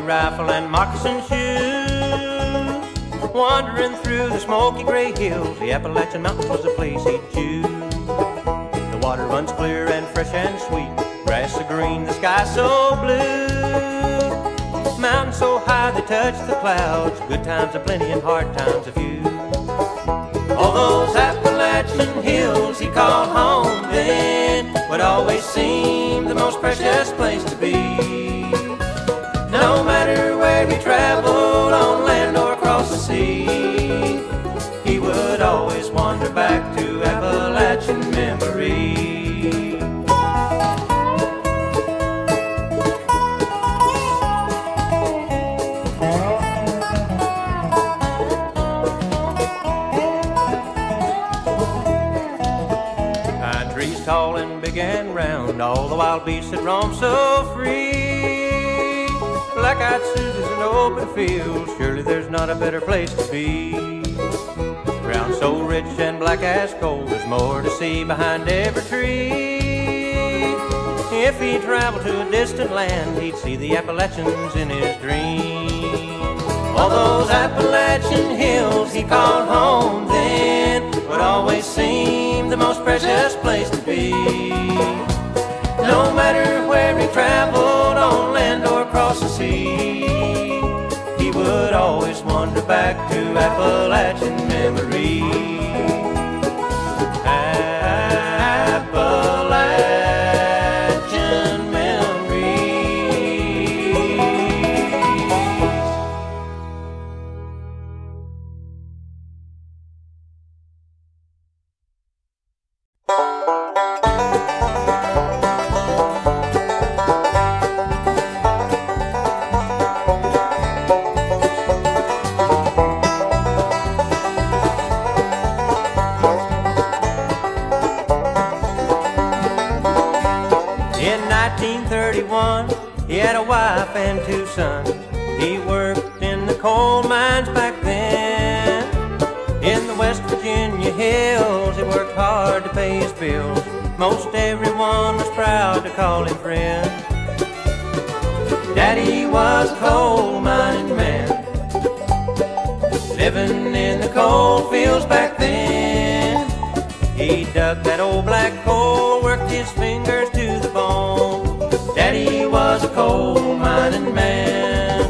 rifle and moccasin shoes. Wandering through the smoky gray hills, the Appalachian Mountains was the place he'd choose. The water runs clear and fresh and sweet, grass so green, the sky so blue. Mountains so high they touch the clouds, good times are plenty and hard times a few. All those Appalachian hills he called home then would always seem the most precious place to be. No matter where he traveled, on land or across the sea, he would always wander back to Appalachian memories. Tall and big and round, all the wild beasts that roam so free. Black-eyed Susans and open fields, surely there's not a better place to be. Ground so rich and black as coal, there's more to see behind every tree. If he traveled to a distant land, he'd see the Appalachians in his dream. All those Appalachian hills he called home then would always seem the most precious place to be. No matter where he traveled, on land or across the sea, he would always wander back to Appalachian memories. Appalachian memories. In 1931, he had a wife and 2 sons. He worked in the coal mines back then. In the West Virginia hills, he worked hard to pay his bills. Most everyone was proud to call him friend. Daddy was a coal mining man, living in the coal fields back then. He dug that old black coal, worked his fingers to the bone. Daddy was a coal mining man.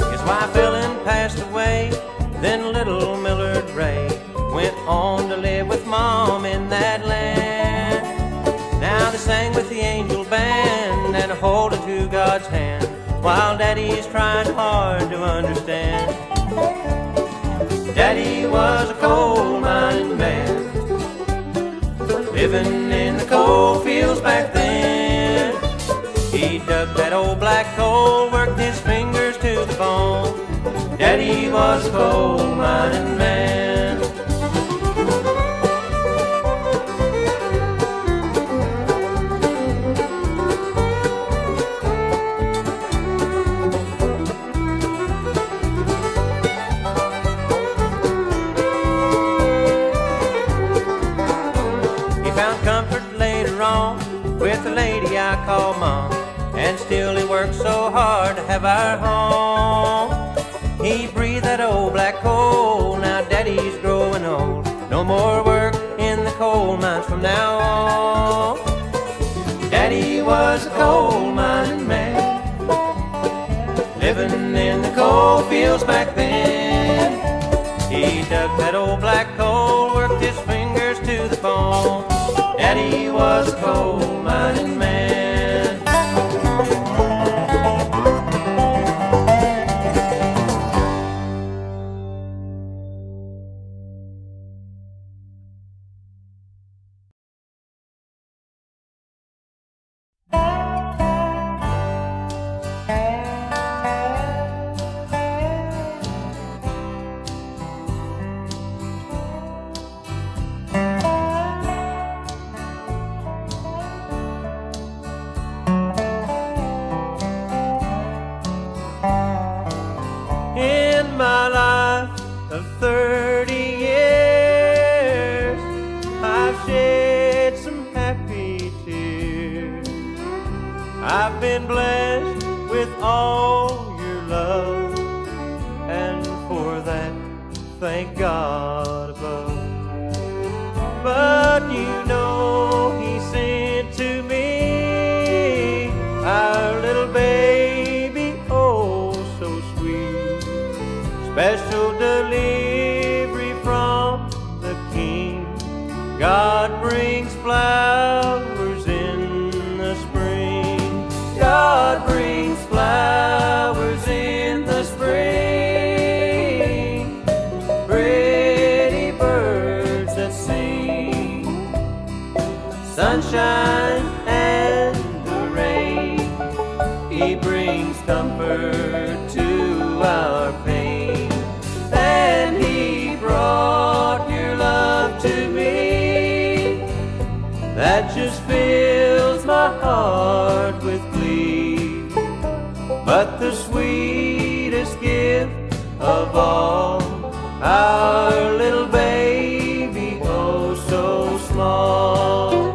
His wife Ellen passed away, then little Millard Ray went on to live with Mom in that land. Now they sang with the angel band and holding to God's hand, while Daddy's trying hard to understand. Daddy was a coal mining man, living in the coal fields back then. He dug that old black coal, worked his fingers to the bone. Daddy was a coal mining man. With a lady I call Mom, and still he works so hard to have our home. He breathed that old black coal, now Daddy's growing old. No more work in the coal mines from now on. Daddy was a coal mining man, living in the coal fields back then. He dug that old black coal, worked his fingers to the bone. Daddy was a coal mining man. of 30 years, I've shed some happy tears. I've been blessed with all your love, and for that, thank God above. But you know He sent to me our little baby, oh so sweet, special delivery from the King. God brings flowers in the spring. God brings flowers in the spring. Pretty birds that sing, sunshine and the rain. He brings comfort to our pain. And He brought your love to me. That just fills my heart with glee. But the sweetest gift of all, our little baby, oh so small.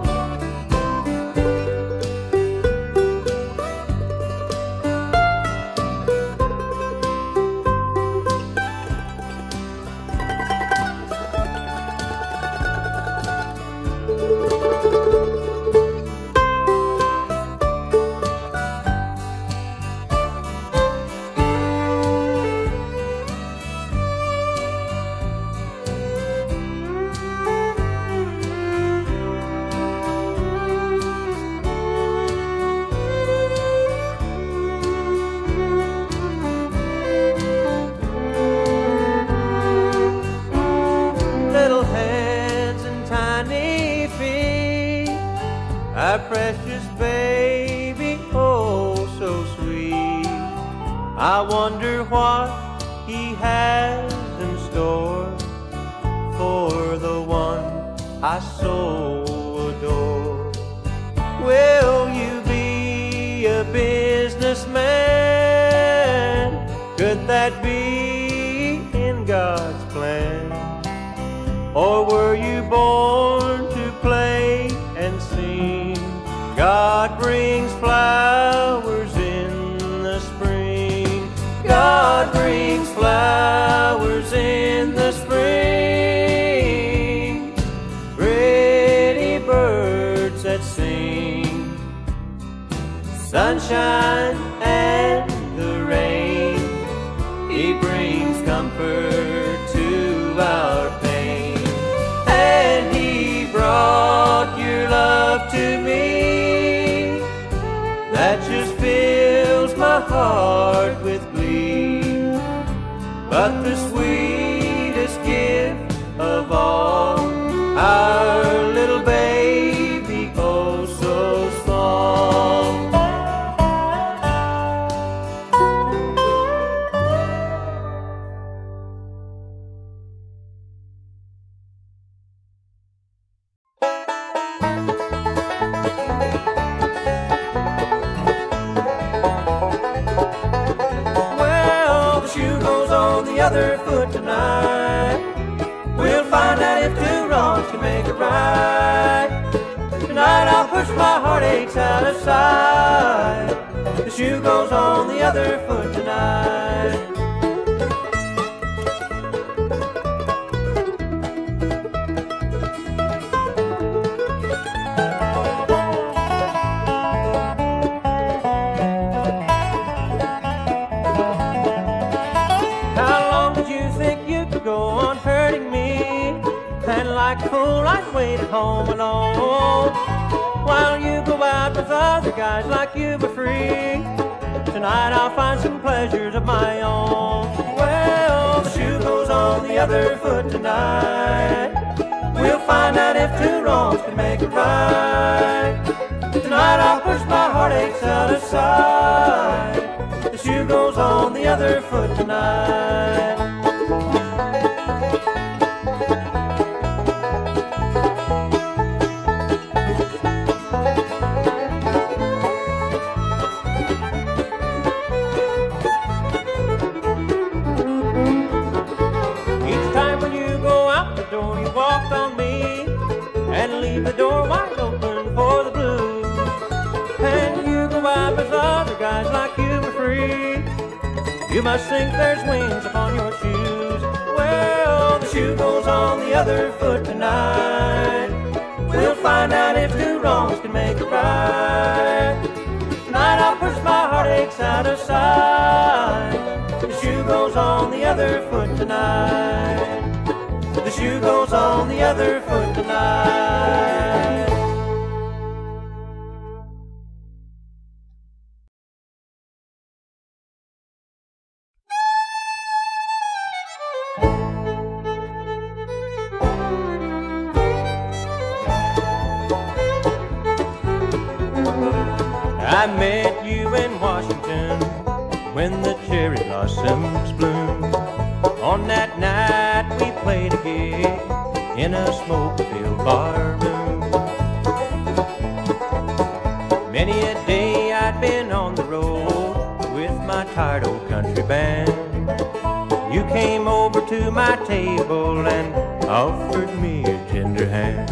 Our precious baby, oh so sweet. I wonder what He has in store for the one I so adore. Will you be a businessman? Could that be in God's plan? Or were you born to play and sing? God brings flowers in the spring. God brings flowers in the spring. Pretty birds that sing, sunshine and the rain. He brings comfort to our pain. And He brought your love to me. That just fills my heart with glee. But the sweetest gift of all, our little baby, oh so small. Other foot tonight. We'll find out if two wrongs can make it right. Tonight I'll push my heartaches out of sight. The shoe goes on the other foot tonight. Like a fool, I'd wait at home alone while you go out with other guys like you were free. Tonight I'll find some pleasures of my own. Well, the shoe goes on the other foot tonight. We'll find out if two wrongs can make it right. Tonight I'll push my heartaches out of sight. The shoe goes on the other foot tonight. as other guys like you were free. You must think there's wings upon your shoes. Well, the shoe goes on the other foot tonight. We'll find out if two wrongs can make a right. Tonight I'll push my heartaches out of sight. The shoe goes on the other foot tonight. The shoe goes on the other foot tonight. I met you in Washington when the cherry blossoms bloom. On that night we played a gig in a smoke-filled bar room. Many a day I'd been on the road with my tired old country band. You came over to my table and offered me a tender hand.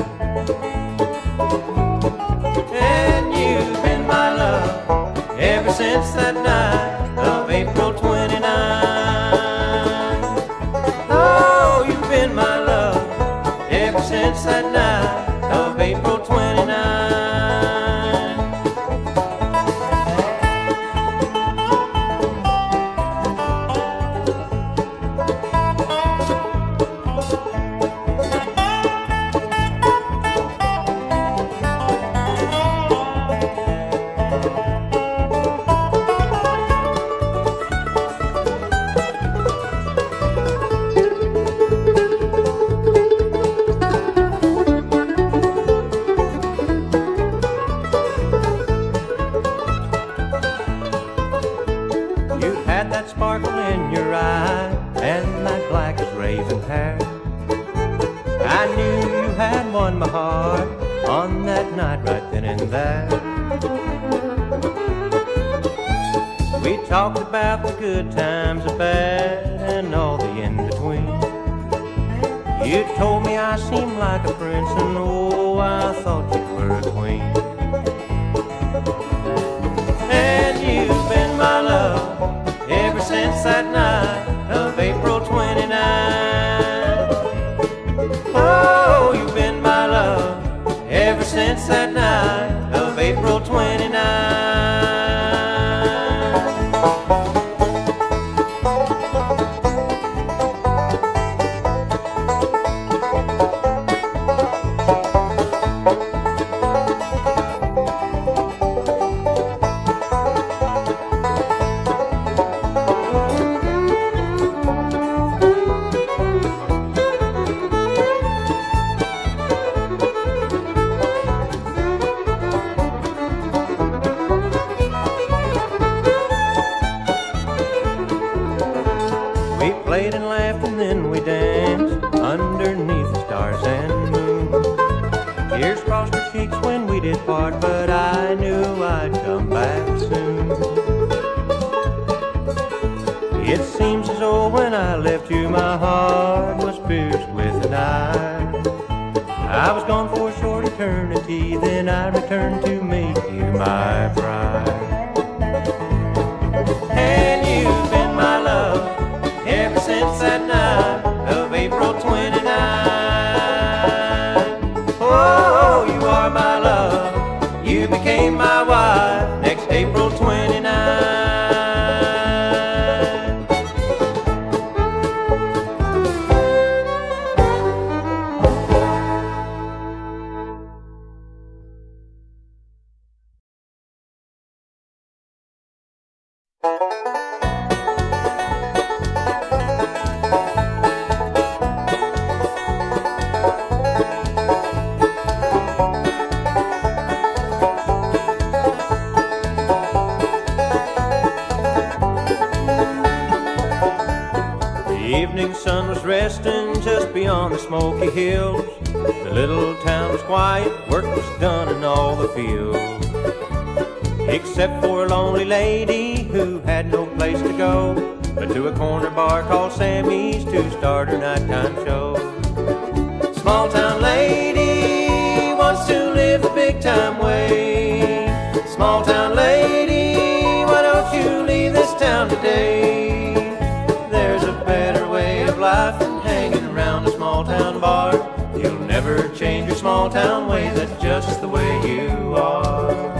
And you've been my love ever since that night of April 29. Oh, you've been my love ever since that night of April 29. My heart on that night right then and there. We talked about the good times, the bad, and all the in-between. You told me I seemed like a prince, and oh, I thought you were a queen. And you've been my love ever since that night of April 29. Oh, you've been my love ever since that night of April 29. But I knew I'd come back soon. It seems as though when I left you my heart was pierced with a knife. I was gone for a short eternity, then I returned to make you my bride. And you've been my love ever since that night of April 29. Oh, you are my love. You became my wife next April 29. Sun was resting just beyond the smoky hills. The little town was quiet, work was done in all the fields, except for a lonely lady who had no place to go but to a corner bar called Sammy's to start her nighttime show. Small town lady wants to live the big time way. Small town lady don't you leave this town today. There's a better way of life than hanging around a small town bar. You'll never change your small town ways, that's just the way you are.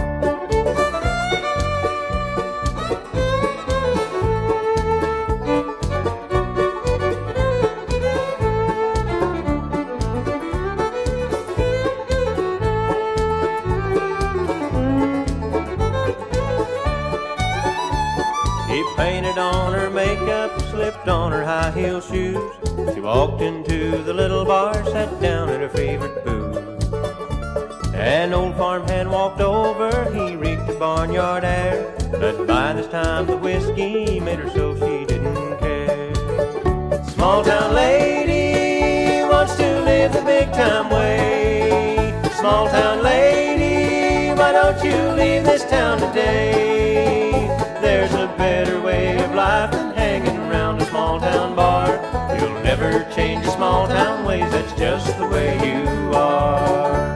Painted on her makeup, slipped on her high heel shoes. She walked into the little bar, sat down at her favorite booth. An old farmhand walked over, he reeked of barnyard air. But by this time the whiskey made her so she didn't care. Small town lady wants to live the big time way. Small town lady, why don't you leave this town today? There's a better way of life than hanging around a small town bar. You'll never change your small town ways, that's just the way you are.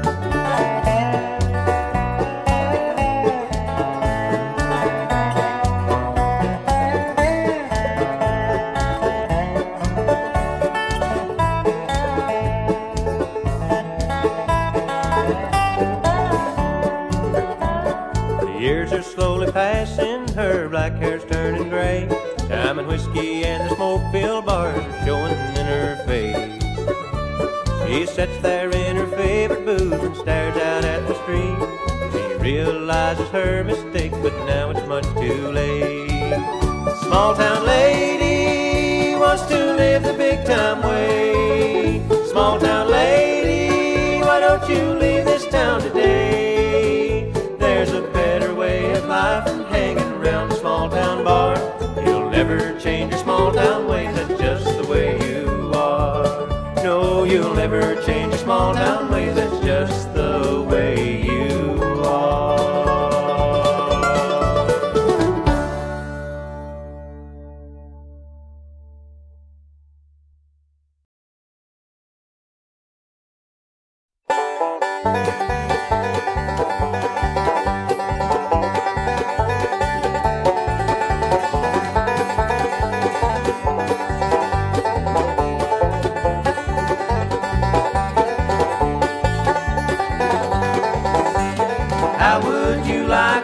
The years are slowly passing, her black hair's turning gray. Time and whiskey and the smoke-filled bars are showing in her face. She sits there in her favorite booth and stares out at the street. She realizes her mistake, but now it's much too late. Small town lady wants to live the big time way. Small town lady, why don't you leave this town today? There's a better way of life than hanging around a small town bar. You'll never change your small town ways, that's just the way you are. No, you'll never change your small town ways, that's just the way you are.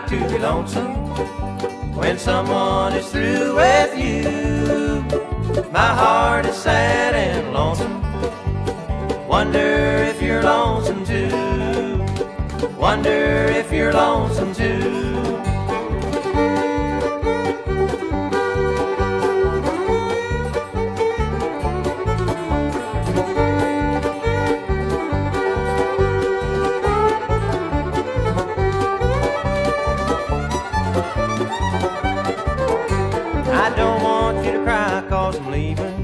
To be lonesome when someone is through with you. My heart is sad and lonesome. Wonder if you're lonesome too. Wonder if you're lonesome too. I don't want you to cry 'cause I'm leaving.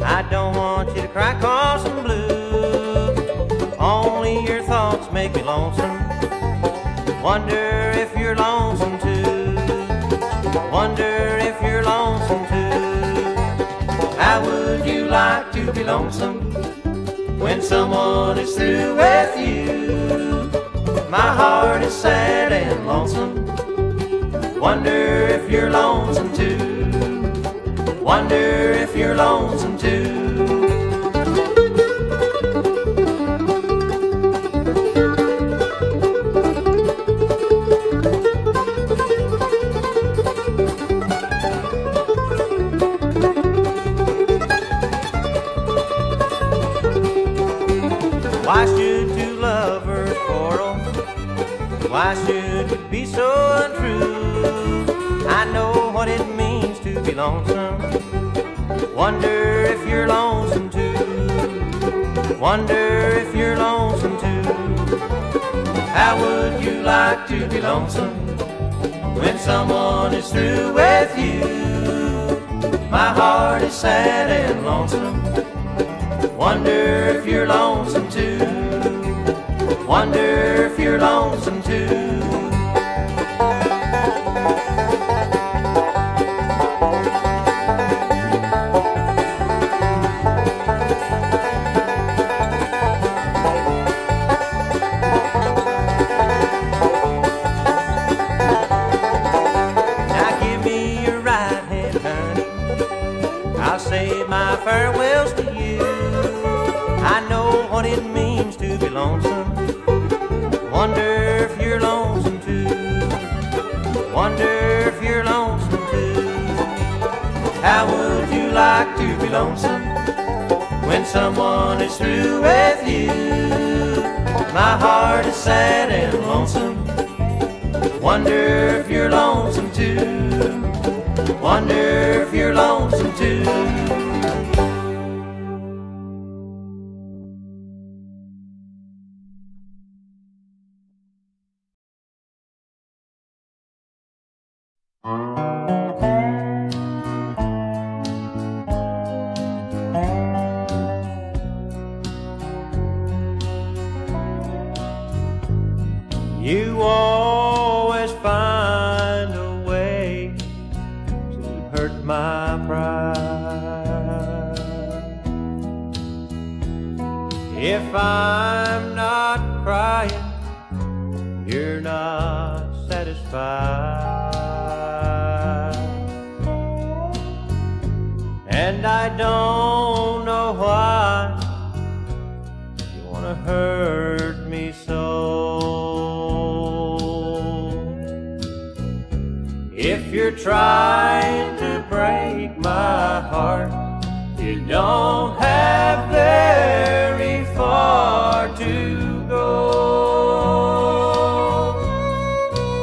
I don't want you to cry 'cause I'm blue. Only your thoughts make me lonesome. Wonder if you're lonesome too. Wonder if you're lonesome too. How would you like to be lonesome when someone is through with you? My heart is sad and lonesome. Wonder if you're lonesome too. Wonder if you're lonesome too. Why should two lovers quarrel? Why should you be so untrue? I know what it means to be lonesome. Wonder if you're lonesome too. Wonder if you're lonesome too. How would you like to be lonesome when someone is through with you? My heart is sad and lonesome. Wonder if you're lonesome too. Wonder if you're lonesome too. farewells to you. I know what it means to be lonesome. Wonder if you're lonesome too. Wonder if you're lonesome too. How would you like to be lonesome when someone is through with you? My heart is sad and lonesome. Wonder if you're lonesome too. Wonder if you're lonesome too. You always find a way to hurt my pride. If I'm not crying, you're not satisfied. And I don't know why you wanna hurt me so. If you're trying to break my heart, you don't have very far to go.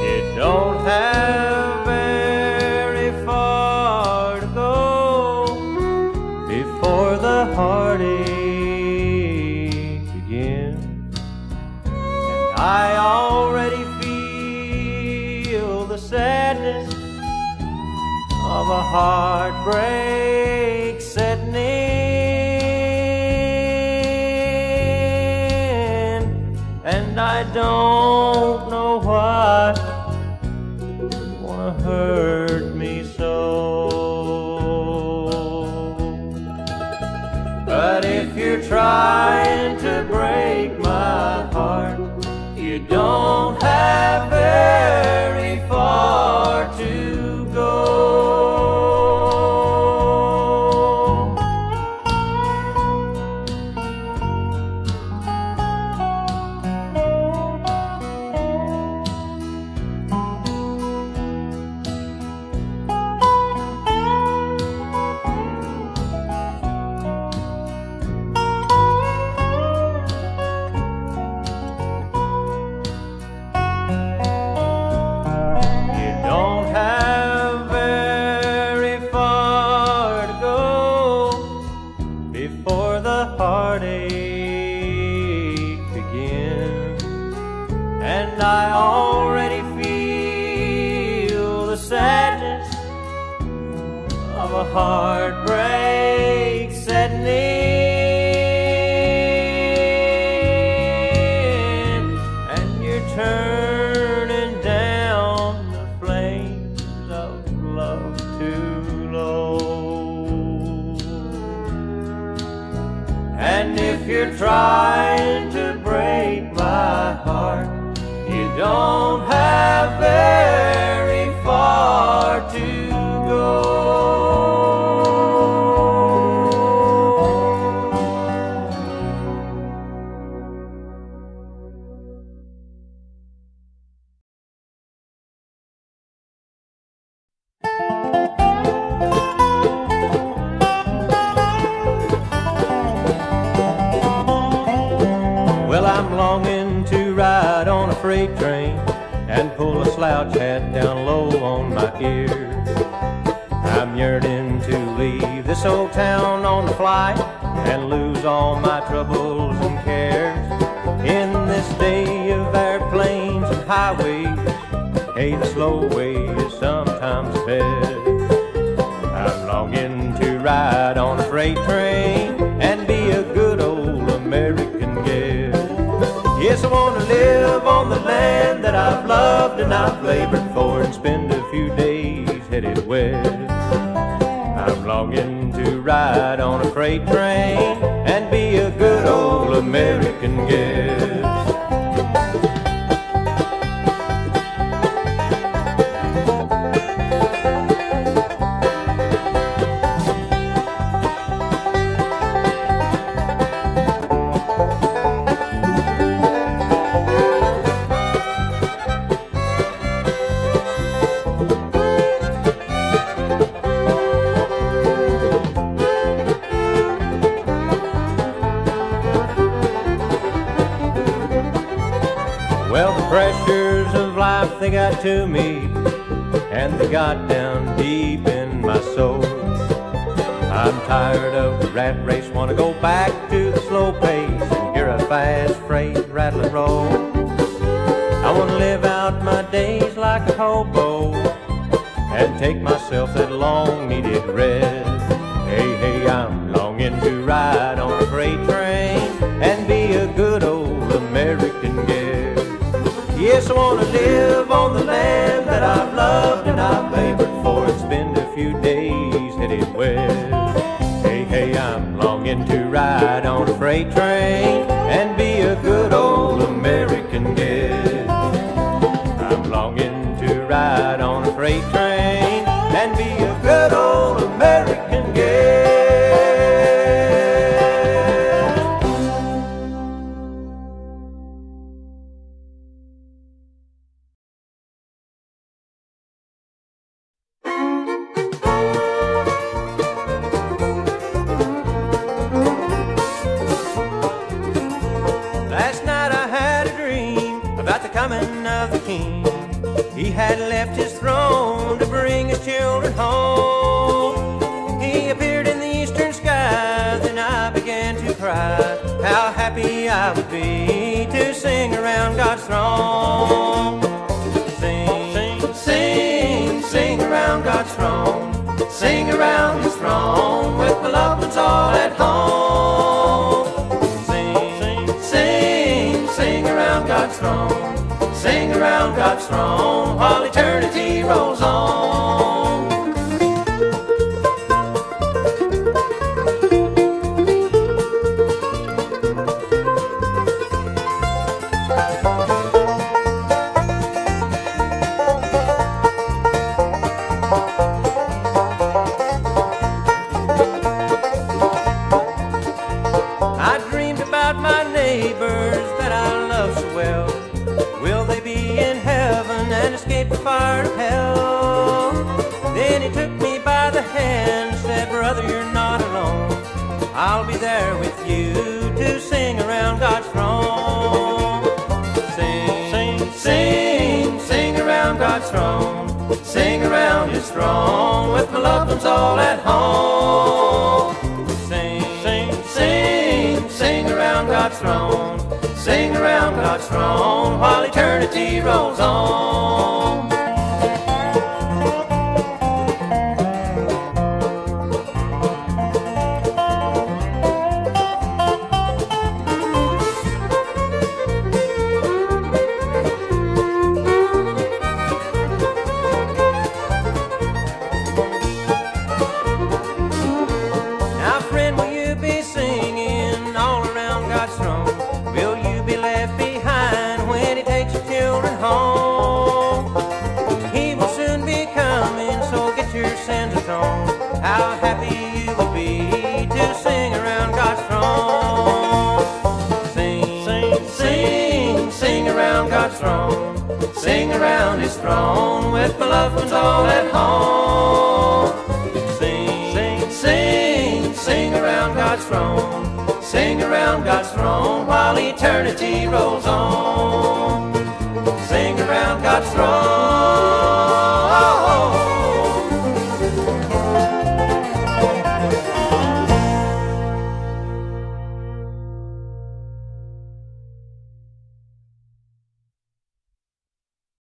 You don't have very far to go before the heartache begins. And I already feel the sadness of a heartbreak setting in, and I don't know why you wanna hurt me so. But if you're trying to break my heart, you don't have very far to go. Heartbreak setting in, and you're turning down the flames of love too low. And if you're trying to break my heart, you don't have very far to go. Well, I'm longing to ride on a freight train and pull a slouch hat down low on my ear. I'm yearning to leave this old town on the flight and lose all my troubles and cares. In this day of airplanes and highways, hey, the slow way is sometimes best. I'm longing to ride on a freight train and be a good old American guest. Yes, I want to live on the land that I've loved and I've labored for and spend a few days headed west. I'm longing to ride on a freight train and be a good old American guest. they got to me, and they got down deep in my soul. I'm tired of the rat race, wanna go back to the slow pace and hear a fast freight rattle and roll. I wanna live out my days like a hobo and take myself that long needed rest. Hey, hey, I'm longing to ride on a freight train and be a good old American guest. Yes, I wanna live on the land that I've loved and I've labored for and spend a few days headed west. Hey, hey, I'm longing to ride on a freight train and be a good old American guest. I'm longing to ride on a freight train and be a good old American guest. Last night I had a dream about the coming of the King. He had left his throne to bring his children home. He appeared in the eastern sky, then I began to cry. How happy I would be to sing around God's throne. Sing, sing, sing, sing around God's throne. Sing around his throne with my loved ones all at home. Sing, sing, sing, sing around God's throne. Sing around God's throne while eternity rolls on. I dreamed about my neighbors that I love so well. Will they be in heaven and escape the fire of hell? Then he took me by the hand, said, brother, you're not alone. I'll be there with you to sing around God's throne. Sing, sing, sing, sing around God's throne. Sing around his throne with my loved ones all at home. Sing, sing, sing, sing around God's throne. Sing around God's throne while eternity rolls on. Now, friend, will you be singing all around God's throne? Will you be left behind when he takes your children home? He will soon be coming, so get your sins atoned. How happy you will be to sing around God's throne. Sing, sing, sing, sing around God's throne. Sing around his throne with my loved ones all at home. Sing, sing, sing, sing around God's throne. Sing around God's throne while eternity rolls on.